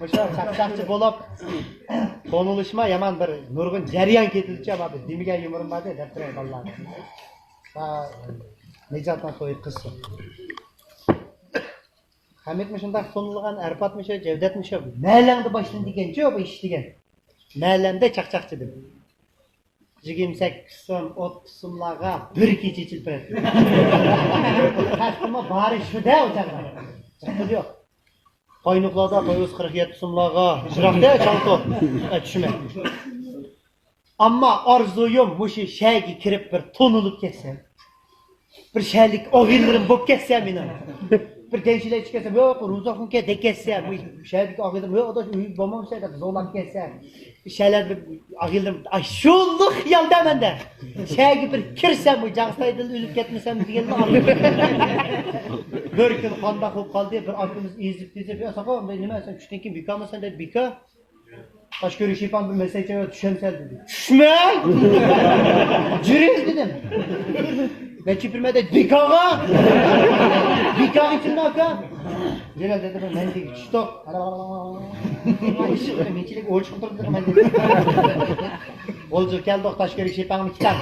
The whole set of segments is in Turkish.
O'sha chaqchaqchi bo'lib, tonilishma yaman bir nurg'un jarayon ketilcha abi, demiga yumurimadi deb turadi bolalar. Va nejatdan to'y qilsin. Hamidmi shunday tonilgan, arfatmishi, javdatmishi, ma'langda boshlan degancha bu ish degan. Ma'landa chaqchaqchi deb. 28 so'm, 30 so'mlarga bir kecha chilpiradi. Qasdima bari shuda o'chaqda. Chiqdi yo'q. Qoynuqlarda to'yuz 47 so'mlarga ijroqda chanto tushma. Ammo orzuyim mushi shayga kirib bir tonilib ketsam. Bir shaylik og'inlarim bo'lib ketsam meni. Bir gençler çıkarsam, yok Ruzak'ın ki dekessem, bu şehirlik ağıldım, yok odaş uyup bomamsa da zorlanıp kessem. Şeyler bir ağıldım, ay şulluk yalda bende. Şehirlik bir kirsem, bu Cağıztay'da ölüp gitmesem diyelim ağıldım. Bir gün kanda kılıp kaldı, bir aklımız izip, ya sakın, ben ne sen küçten kim bükamasan dedi, büka. Taş görüş yapan bir meslekçe düşemsel dedi. Düşme! Cürüz dedim. Ben çipirmede dikağa! Dikağa içinde aka! Celal dedi ben de çitok. Mençilik olçuk oturdu ben de. Olcu geldi taş görüş yapan kitap.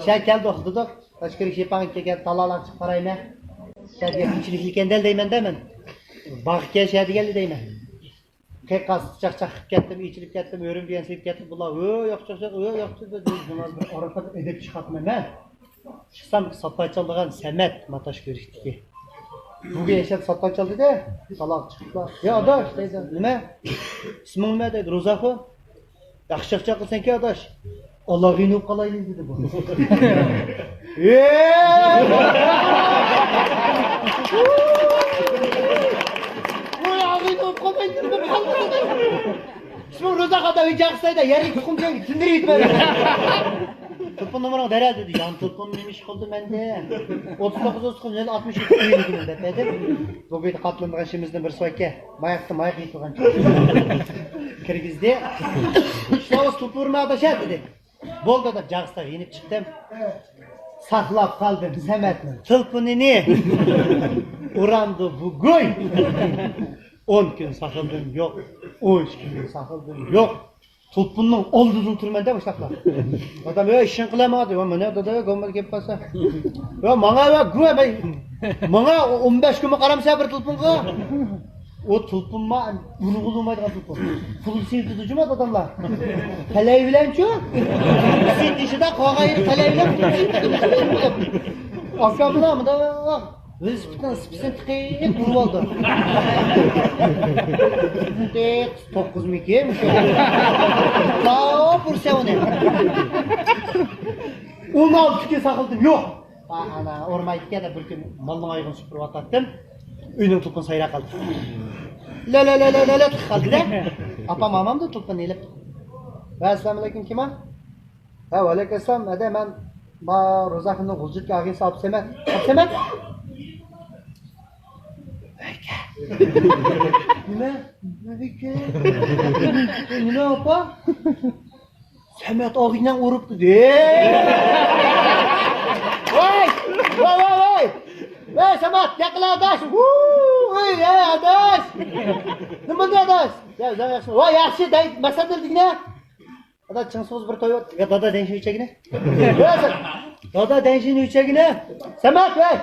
Şey geldi dedik. Taş görüş yapan gel talalar çık parayla. Şey diye mençilik ikendel deymen demen. Bak gel şey geldi deymen. Kekas çak kettim, içilip kettim, örüm diyen silip kettim. Bunlar yok dedi. Bunlar bir arafat edip çıkartmam ben. Çıksam satpayçalıgan Semet mataş görüştü ki. Bugün yaşadı satpayçalı dedi. Salak çıktılar. Ya adaş dedi. Ne? İsmin ne dedi? Ruzak'ı. Yakışıkça kılsan ki adaş. Allah günü kalaylı dedi bu. İsmin Ruzak'a da bir caksaydı. Yarın tukumca tindiri gitmedi. Tıpkı numaranı derel dedi. Yan tıpkı neymiş kıldı bende. 39 kıldı 63 kıldı dedim. Bu bir katlandığı işimizden bir soyke. Mayak yıkılgan. Kırgız'da. Şlavuz tutulmaya da şey dedi. Bolda da Cağız'da yenip çıktım. Saklap kaldım Semet'le. Tılpınını urandı bugün. 10 gün sakıldım yok. 13 gün sakıldım yok. Tulpunun olduzun türmende başlaklar. Adam ya işin kılamadı. Ya ne dedi? Gömmek gibi pasa. Ya bana ya güve ben. Bana 15 gün karamsa bir tulpun kı. O tulpun ma bunu bulunmaydı tulpun. Pul sildi tucuma adamlar. Kaleyi bilen şu. Sildi işi de kavgayı kaleyi bilen. Akşamına mı da? Velosipedden spisen tıkayıp vurup aldı. Tek 9 mikiymiş o. Sağ vursa onu. 16 kez sakıldım yok. Ana ormaydıkken de bir gün malın ayığını süpürüp atattım. Önün tulpun sayra kaldı. La kaldı da. Apam amam da tulpun elip. Esselamu aleyküm kime? Ha aleykümselam. Hadi ben Rozak'ın Gulcuk ağabeysi Absemet. Absemet? Ne? Ne apa? Semet ağıyla vuruptu de. Vay! Vay Semet yakala adaş. Vay ya adaş. Ne oldu adaş? Ya yaxşı. Vay yaxşı day masadıldık ne? Ada çınsız bir toy var. Ya dada denşin üçegine. Dada denşin üçegine. Semet vay.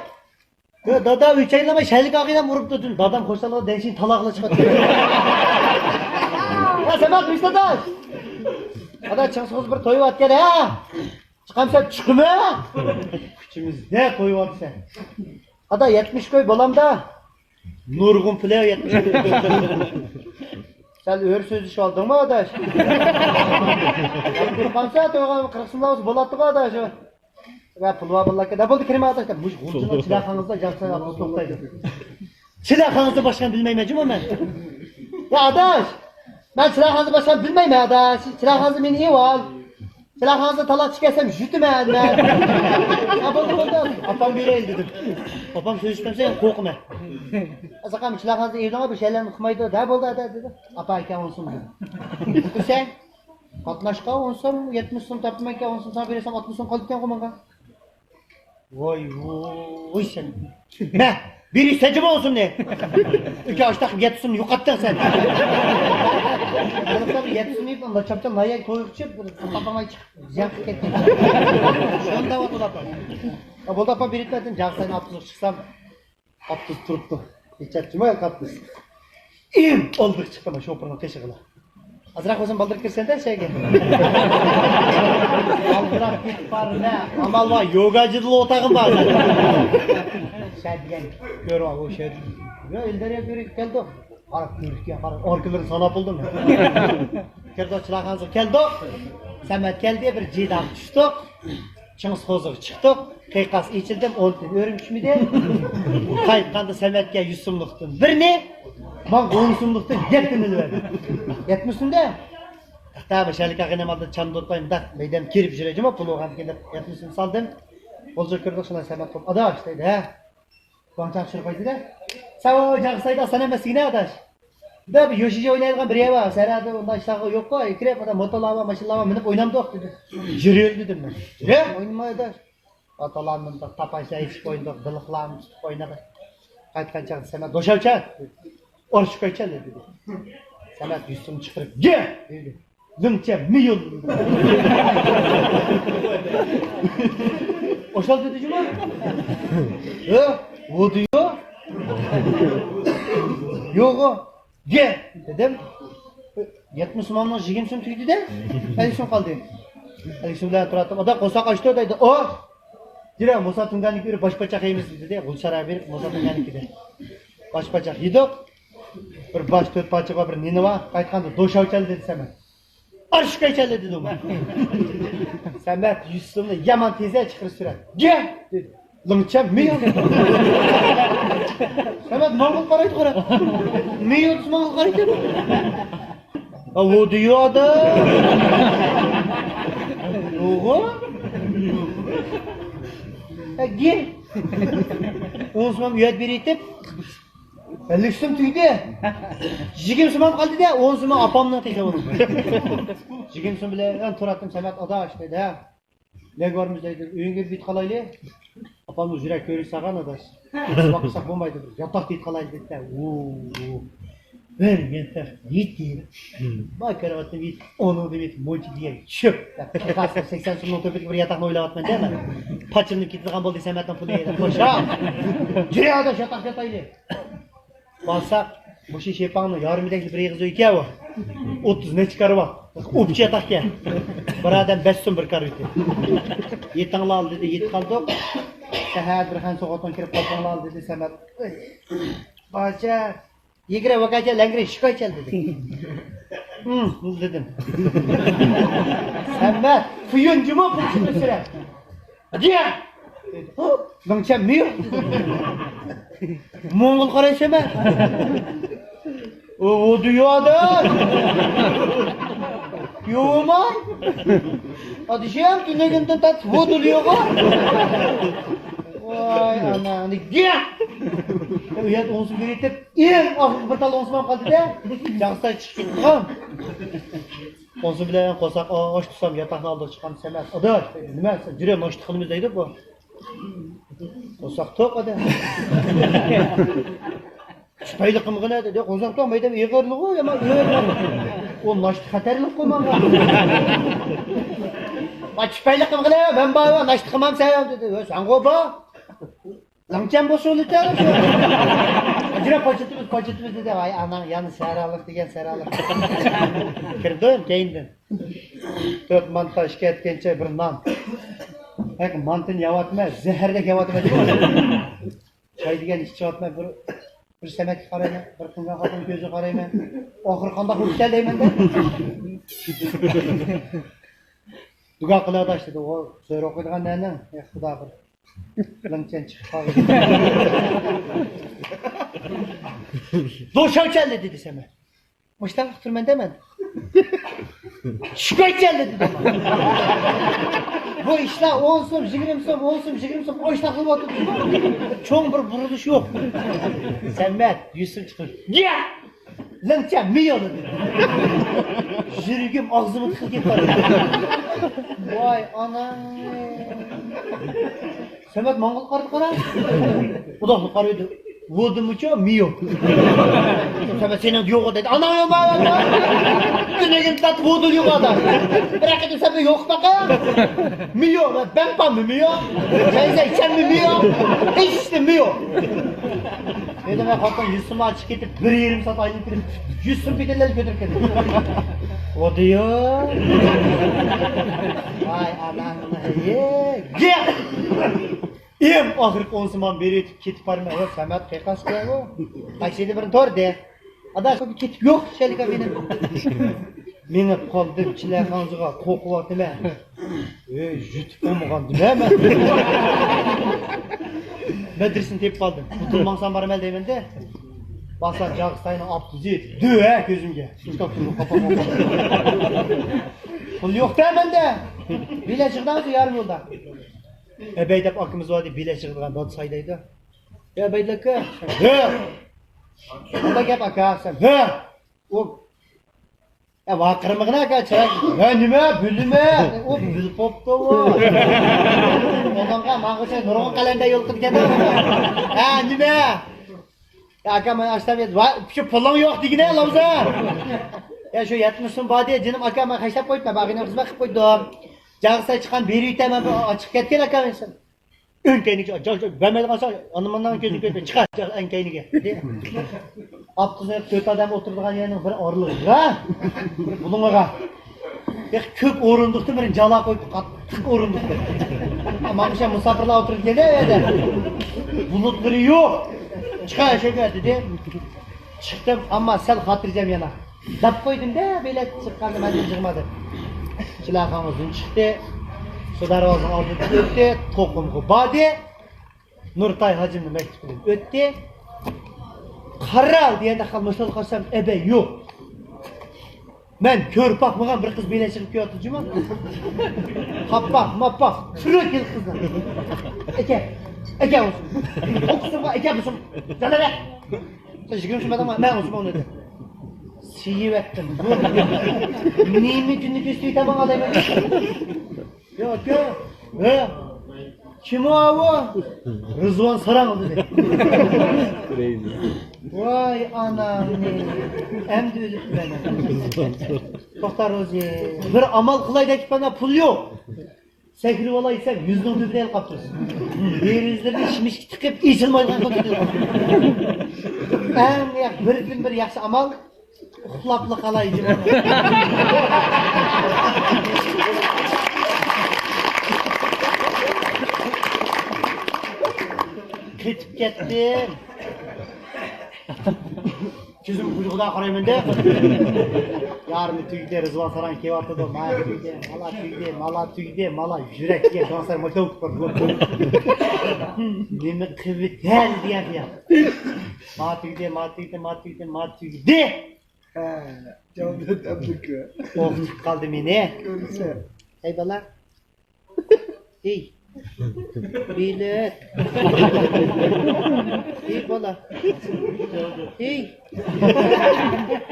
Ya dada üçeğinleme şerlik ağıyla vurup tutun. Dadam koşsalar denşin talakla çıkarttı. Ya Semet işte daş. Ada çınsız bir toy var gene ha. Çıkamsa çıkma. Küçümüz ne toy var sen? Ada 70 köy balamda. Nurgun pilav 70 köy. Sen ör sözü şu aldın mı adaş? Kurbansa toygan 40 sımlavuz bolattık adaş. Ve pulva ballaka da buldu kirime adaş. Bu gulcunun silahınızda cansa yapısı noktaydı. Silahınızı başkan bilmeyemecim o ben. Ya adaş! Ben silahınızı başkan bilmeyem adaş. Silahınızı beni iyi ol. Silahınızı talak çıkarsam jütüme ben. Ya buldu. Apam bir el dedim. Apam söz istemse korkma. Azakam silahınızı evlama bir şeylerini kımaydı. Da buldu adaş dedi. Apa iken olsun dedi. Sen? Katnaşka onsam 70 so'm tapmanka onsam sana bersam 60 so'm qolibdan qo'manga. Voy sen. Ne? Biri secim olsun ne? İki aç takım 7 so'm yo'qotding sen. Anlatsam yetişmeyip onda çaptan layık koyukçu papamay çıkıp yankı ketken. Şunda var odapa. Bu odapa bir itmedin jaksayın aptız çıksam aptız turuptu. İçetçime yok aptız. İyim olduk çıktım şopurna keşikla. Azırak olsun baldırıp girsen de şeyge. Baldırıp git var ne? Amal var yogacılı otağım var. Şey diyen gör var o şey. Ya ilderiye görüp geldi. Arap görüküyor falan. Orkıları sana buldum ya. Kerdo çılağansı geldi. Samet geldi bir cidan düştük. Çıngız Xozur çıktık. Kıykas içildim 10 gün örümüşmüydü. Kayıtkanda Samet'e 100 so'mluqdan birini. Ben 10 so'mluqdan 7'ni verdim. 70 so'mda. Tabi şalik ağına malda çam dotpayım da meydem kirip jüreceğim ama pul oğan kendip 70 so'm saldım. Bolca kırdık şuna Samet kom. Adaş deydi ha. Kuançak şırpaydı da. Sağ ol Jaksayda sana mesine adaş. Da bir yoşici oynayalım bir var. Serada onda iştahı yok ko. İkrep adam motolava maşinlava minip oynamdık dedi. Jürüyor dedim ben. Jürüyor oynamaya adaş. Atalarının da tapanca içip oynadık. Dılıklarını tutup oynadık. Kaytkançak Samet doşavçak. Oruç koyçal dedi. Samet yüzünü çıkarıp gel dedi. Zımça milyon. Oşal dedi cuma. O diyor. Yok o. Gel dedim. 70 so'mdan 20 so'm tüydü de. 50 so'm kaldı. 50 so'm bilan turadim. O da qo'saq ochdi deydi. O. Jira Musa Tunganiki bir boshqacha yeymiz dedi. Gulshara berib Musa Tunganikida. Boshqacha yedik. Bir bosh to'rt parchaga bir neni bor. Qaytganda do'shavchal dedi Samet. Arshqaychal dedi u. Samet 100 so'mni yomon tezda chiqarib suradi. Gel dedi. Lımça milyon. Samet mangıl qaraydi qara. Milyon mangıl qaraydi. O diyor da. Oğlum. Gel. Oğuzmam üyet bir itip. 50 so'm tüydü. 20 so'm qaldi da 10 so'm apamdan teşebbüs. 20 so'm bilan turadim Samet adaş dedi ha. Ne görmüş dedi. Uyunga bit qalayli. Apamın yürek körü sağan adaş. Bakırsak bombaydı. Yatak bit qalayli dedi. Bir yeter. Yit değil. Bak karavatın yit. Onu da bit. Moçi diye. Çöp. 80 so'mdan töpük bir yatakni o'ylayapman değil mi? Paçimni ketadigan bo'ldi Sametdan pul yedi. Qo'sha. Yürek adaş yatak yatayli. Balsa bu şey şepanı yarımdaki bir yığızı iki ev var. 30 ne çıkarı var. Upçı yatak ya. Bir adam 5 so'm bir karı ötü. Yetanla al dedi, yet kaldık. Seher bir han soğuktan kirip kaltanla al dedi Samet. Baca, yegire vakaca lengire şikayet çel dedi. Dedim. Samet, fıyıncı mı fıyıncı süre? Diye. Lımça mıyım? Moğol qaraysa mı? O diyor da. Yoma. Adişem tünegenden tat voduluyor ha. Vay ana ne gel. Uyat onsu geretip en ahır bir tal onsu qaldı da. Jaksay chiqib ketdim. Onsu bilan qo'saq osh tutsam yataqni oldiga chiqqan Samet. Adash nima jure mosh qilimiz deydi bu. Qo'saq to'q edi. Şüpheylikim gına dedi. Qo'saqdan maydam eg'irligu yomon. O naşt xatarlik qo'ymagan. Bak şüpheylikim gına ben baba naşt qilmam sen dedi. Sen qo'ba. Langcam boşuldu. Jira pochitimiz dedi. Vay ana yani saralık degan saralık. Kirdim keyindim. 4 manta shikoyat etgancha bir non. Bak mantini yavatma, zeherdek yavatma dedi. Çay degan ish chavotmay bir Samet qarayman, bir kunga xotin ko'zi qarayman. Oxir qanday qilib deyman da. Duga qiladi dedi. O so'ra o'qigandan xudo bir Langchan chiqib qoldi. Do'shavchal dedi Samet. Mushtan turman demadi. Shikoyatchal dedi. Bu işler 10 so'm, 20 so'm, 10 so'm, 20 so'm o ishlar qilib o'tirdi. Cho'ng bir burilish yo'q. Samet 100 so'm chiqib. Ya! Langchan milyon dedi. Yuragim og'zimni tiqib ketdi. Voy ana. Samet mong'ol qarab qara. Xudoni qaraydi. Vodu mucho mio. Sen senin yok dedi. Ana yok bana. Günün tat vodu yok adam. Bırak et sen yok baka. Mio ben pam mio. Sen mi mio? Hiç de mio. Dedim ben hatta yüzümü açık edip bir yerim sat aynı bitirip yüzüm pideleri götürüp geldim. O diyor. Vay Allah'ım ye. Gel. Em ahırk onsuman beri ketip barma yok Samet kekas koy o. Ayşe'de bir tor de. Ada çok ketip yok şelika benim. Meni qoldim chilaganzıga qo'qiyapti men. Yutib olmagan dema. Medresini tepib qoldim. Qutulmangsam borman deyman-da. Basar Jag'istayni olib tuzib, dua ko'zimga. Chiqib turib qopam. Pul yo'q-da menda. Bilechiqdan o'zi yarim yo'lda. Ebeydep akımız vardı, bilechiqdan dod saydaydi. Ebeydaka. Ha. Bunda gap aka sen. Ha. O ya vaqirmig'ini aka chirak. Ha nima, bilma. O bil popdi o. Odamga ma'qulcha nurg'un qalanda yo'l qilgan. Ha nima? Ya aka men ashtabet va shu pulim yo'q degina lavza. Ya shu 70 so'm bor de, jinim aka men hashlab qo'yibman, bag'ina xizmat qilib qo'ydim. Jag'sa chiqqan beri yutaman, ochiq ketgan aka men sen. Önkeyniga, bemel qolsa, anamdan ko'zing ko'rib chiqar, önkeyniga. Apqizib 4 odam o'tiradigan yerning bir orlig'i, ha? Buningga. Ko'p o'rindiqni bir jala qo'yib, qattiq o'rindiqni. Mana musofirlar o'tirib keldi yerda. Bulutlari yo'q. Chiqar shunga dedi. Chiqdim, ammo sal xotirjam yana. Dab qo'ydim-da, bilet chiqqanda men chiqmadi. Chilaxamizdan chiqdi. Şu darvozani oldida o'tdi, to'qimga bordi. Nurtay hojimni maktabidan o'tdi. Qaral deganda xalmashal qarsam, ebe yo'q. Men ko'rib boqmagan bir qiz bilan chiqib kelyapti juma. Qappoq, mappoq, chiroq kel qizlar. Aka olsun. O'qisa aka bo'lsin. Jalala. Sen yigirma men Osmon dedi. Siyib etdim. Nima kunni ko'rsataman odamga? Yok. Kim o? Rızvan Saran dedi. Vay anam ne. Hem de ölüp bana. Tohtar Rozi. Bir amal kılay da ki bana pul yok. Sekri olaysam yüzünün dübüne el kaptırırsın. Yerizlerine şimiş tıkıp içilmayın kaptırırsın. Bir yaxşı amal. Uxlaplı kalaycı. Ketib ketdim. Ko'zim quyruqdan qarayman-da. Yarmi tugdi, Rizvon Saran kelyapti-da, mala tugdi, mala yurakga dansar motor qilib. Nima qivital deyapti. Ma tugdi. Ha, javob berdim-ku. O'qib qoldi meni. Ey bola. Ey. Bilet. Ey bola. Ey.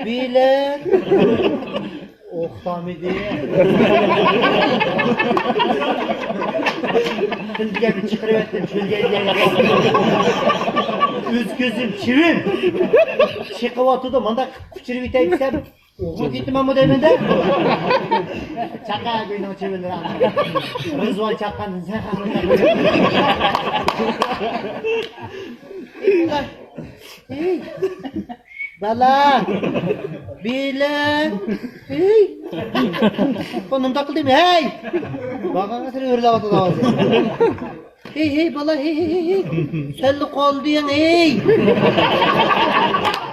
Bilet. O'xtamidi. Tilga chiqarib etdim, shulga o'z ko'zim chivim. Chiqyapti-da, menda quchirib etay desam, o'g'il ketmanmi deyman-da. Chaqa go'yni chivinlar. Rizvon chaqqandan sen Ey. Bala. Bilen. Ey. Konum takıldı mı? Hey. Bakana seni ördüğü da var. Hey bala hey. Selli kaldı yan hey.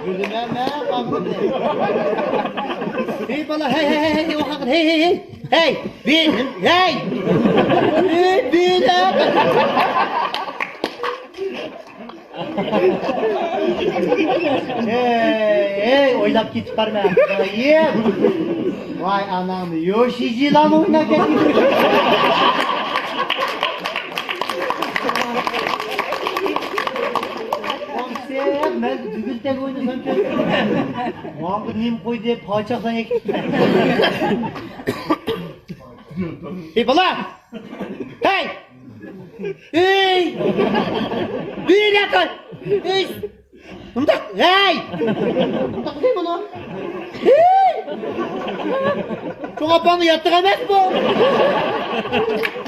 Gülmeme kaldı. Hey bala hey o hakikaten hey. Hey benim hey. Bilen. Hey oylab ketib qarma. Vay anam, Yoshijilan o'ynab ketdi. Konser, men dugultak o'ynasam kerak. Vaqt nim qo'ydi, pochaqdan ekibdi. Hey bola! Hey! Bir yakın! Hey! Mındak! Hey! Mındak değil bunu. Hey! Çok apanı yattık emek bu.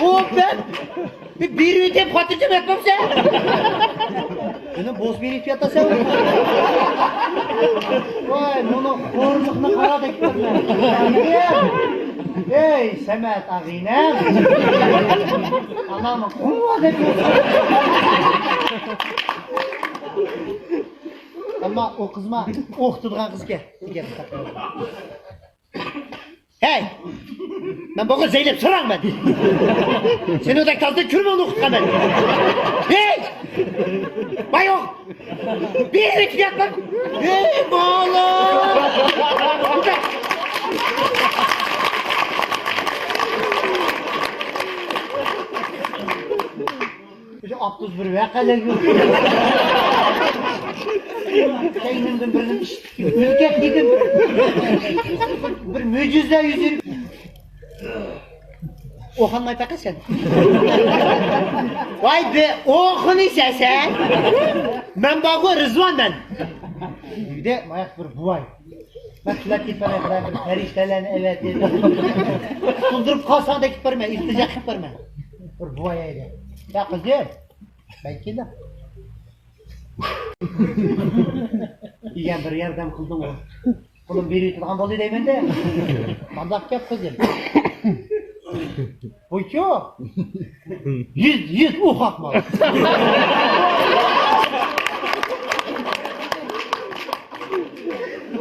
O ben bir ünite patlıcan etmem sen. Benim boz bir ünite sen. Vay bunu horlukla kara da gitmem. Hey Semet ağinem. Anamı kumva ediyorsun. Ama o kızma tutgan kız gel. Hey! Ben bugün Zeynep sıran ben. Seni ödek tazda kürme onu okutkan ben. Hey! Vay yok! Bir yere fiyat lan! Hey bağlı! Abduz bir vekale yok. Şeyinimden birinin ülket dedim. Bir mücize yüzür. Okanmay peki sen. Vay be okun ise sen. Ben bağı Rızvan ben. Bir de mayak bir buvay. Ben tülak gitmene kadar bir periştelen evet dedim. Tuldurup kalsan da gitmeme, ilticak gitmeme. Bir buvay öyle. Ya kızım. Belki de. İyen bir yerden kıldım o. Oğlum biri tutkan bolu deymen de. Mandak yap kızım. Bu çok. Yüz ufakma.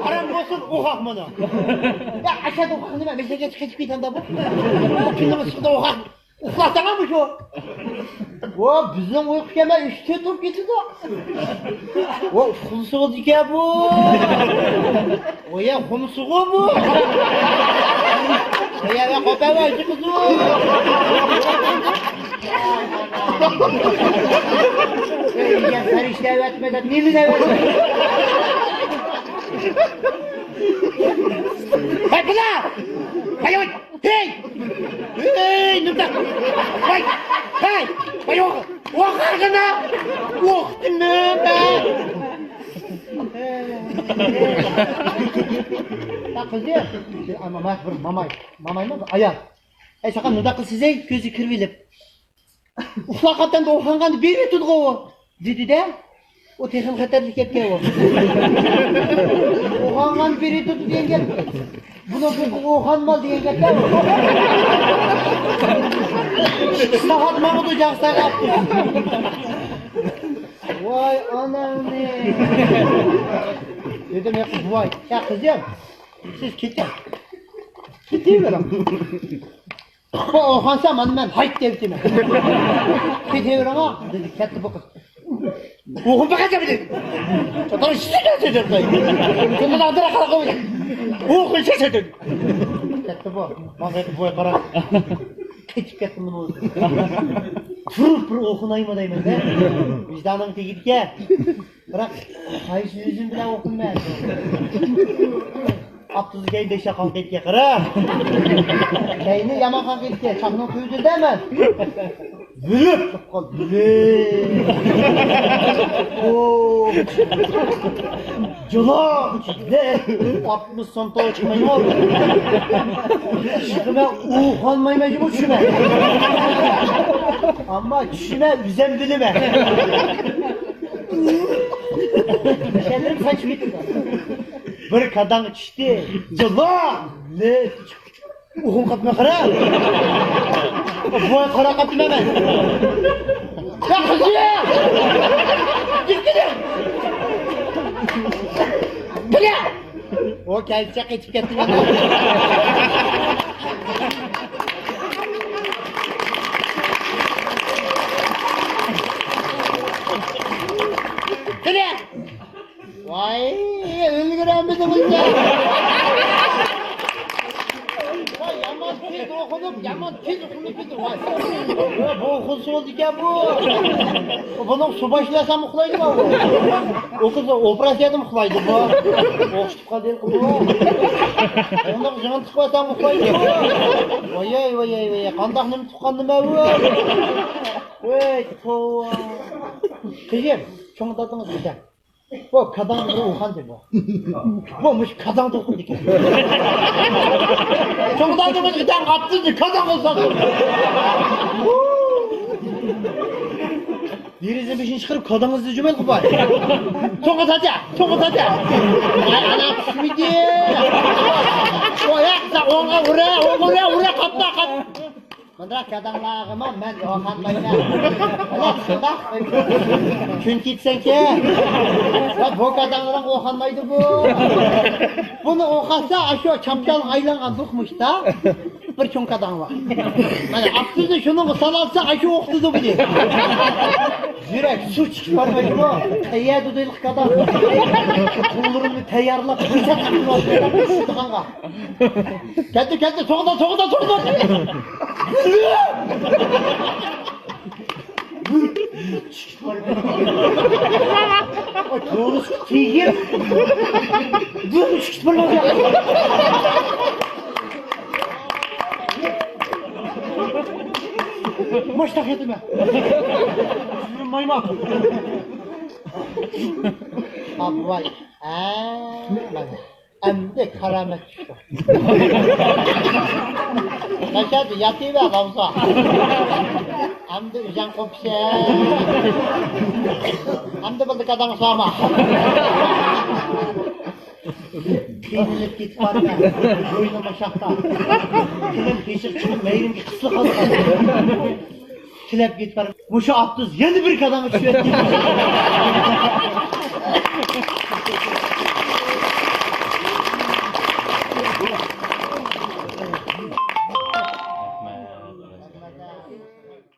Aram olsun ufak bunu. Ya aşağıda ufak değil mi? Mesela çıkıp bir tane de bu. Bu kimden çıktı ufak. Ufaktan mı şu? O bizim uyku keme üstü top gitti de. O kumsuğu dike bu. O ya kumsuğu bu. O ya kope var şu kuzu. Ya ferişte etmeden nili de etmeden. Hey kula! Hey! Hey! Hey! Nımda! Hey! Hey! Hey! O arkana! Vaktim ne be? Tak kızı. Ama mamay mı? Ayağım. Hey sakın nıda kız size gözü kırvilip. Ufakatan da okangandı bir mi tutku o? Dedi de. O tekrar xatarlik etken o. Okangan biri tuttu diyen gel. Bunu okanmal diyen gel. Sahat Mahmut Ocak sakat. Vay anam ne. Dedim ya vay. Ya kızım. Siz gidin. Gidin verim. Bu okansam ben hayt devdim. Gidin verim ha. Dedi ketti bu kız. Oğlum bakacağım dedim. Çatarı şişe dedim ben. Çatarı adıra kalkamı dedim. Oğlum şişe dedim. Ketti bu. Mahveti boya karar. Keçip kettim bunu oldu. Fırıp okunayım adayım ben de. Vicdanım tekip gel. Bırak. Hayır yüzüm bile okun ben. Abdüzü geyde şakal ketke kıra. Keyni yaman kan ketke. Çakının kuyudu demen. Vülüp. Vülüp. Ooo. Cılak. Ne? 60 santa çıkmayın oldu. Çıkıma uğanmayı mecbur şüme. Ama şüme yüzem bilime. Şeylerim saç bitti. Bir kadın içti. Cılak. Ne? Uğun katma kara. Bu ay kara katma hemen. Ya kızı ya! Git gidin! Buraya! O kendisi geçip gitti bana. Buraya! Vay! Öldüren bizi bu ya! Yaman tez okunup bizi vay. Bu okusu oldu ki bu. Bunu su başlasam uxlaydı mı bu? O kız operasyada mı uxlaydı bu? Oxtuqa değil bu. Onda jıgın tıkmasam uxlaydı bu. Vay. Qandaq nima tuqqan nima bu? Voy, tova. Kızım, Çoğun dadınız güzel. Bu kadağını oğandır bu. Muş kadağını okun diken. Çoğun dadınız güzel kapsızdı kadağını satın. Derinizin beşini çıkarıp kadağınızı cümel kupar. Çoğun tatya, çoğun tatya. Ay anam şimdi. Oyaksa ona ura kapla kap. Bırak kadınlarıma ben okanmayla. Allah şundak. Çünkü gitsen ki. Ya bu kadınların okanmaydı bu. Bunu okasa aşağı çapçal aylan dokmuş da. Bir çon kadın var. Hani aksızı şunu salalsa aşağı oktudu bu diye. Yürek su çıkarmaydı bu. Teyyar duduyluk kadın. Kullarını teyyarlap bıçak çıkıyor. Şurada kanka. Geldi soğuda. Doğrusu tigir. Dur çıktı bana olacak. Maçta kedime. Sizin mayma. Abi vay. Bak. Emde karamet çıktı. Kaçadı yatıver havza. Emde üzen kopsa. Emde bulduk adam sama. Peynirlik git var ya. Boynuma şahta. Kilim keşik çıkıp meyrim ki kıslık alıp. Kilep git var. Bu şu 60 yeni bir kadını çüvet gibi.